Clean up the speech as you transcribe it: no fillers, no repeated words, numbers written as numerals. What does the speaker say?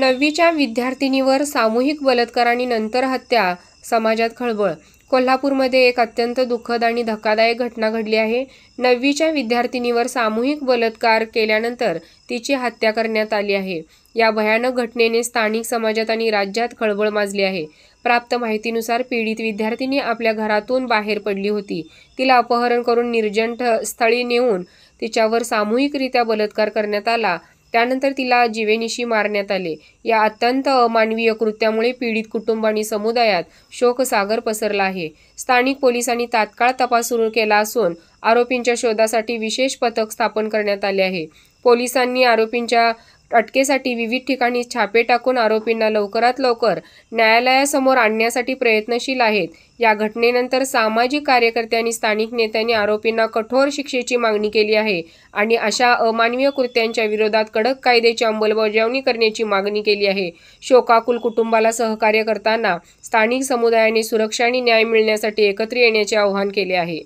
9वीच्या विद्यार्थिनीवर सामूहिक बलात्कार आणि नंतर हत्या, समाजात खळबळ. कोल्हापूरमध्ये एक अत्यंत दुःखद आणि धक्कादायक घटना घडली आहे. 9वीच्या विद्यार्थिनीवर सामूहिक बलात्कार केल्यानंतर तिची हत्या करण्यात आली आहे. या भयानक घटनेने स्थानिक समाजात आणि राज्यात खळबळ माजली आहे. प्राप्त माहितीनुसार पीडित विद्यार्थिनी आपल्या घरातून बाहेर पडली होती. तिला अपहरण करून निर्जन स्थळी नेऊन तिच्यावर सामूहिकरित्या बलात्कार करण्यात आला. त्यानंतर तिला जीवेनिशी मारण्यात आले. या अत्यंत अमानवीय कृत्यामुळे पीडित कुटुंब आणि समुदायात शोकसागर पसरला आहे. स्थानिक पोलिसांनी तात्काळ तपास सुरू केला असून आरोपींच्या शोधासाठी विशेष पथक स्थापन करण्यात आले आहे. पोलिसांनी आरोपींच्या अटकेसाठी विविध ठिकाणी छापे टाकून आरोपींना लवकरात लवकर न्यायालयासमोर आणण्यासाठी प्रयत्नशील आहेत. या घटनेनंतर सामाजिक कार्यकर्ते आणि स्थानिक नेत्यांनी आरोपींना कठोर शिक्षेची मागणी केली आहे आणि अशा अमानवीय कृत्यांच्या विरोधात कडक कायद्याची अंमलबजावणी करण्याची मागणी केली आहे. शोकाकुल कुटुंबाला सहकार्य करताना स्थानिक समुदायाने सुरक्षा आणि न्याय मिळण्यासाठी एकत्र येण्याचे आवाहन केले आहे.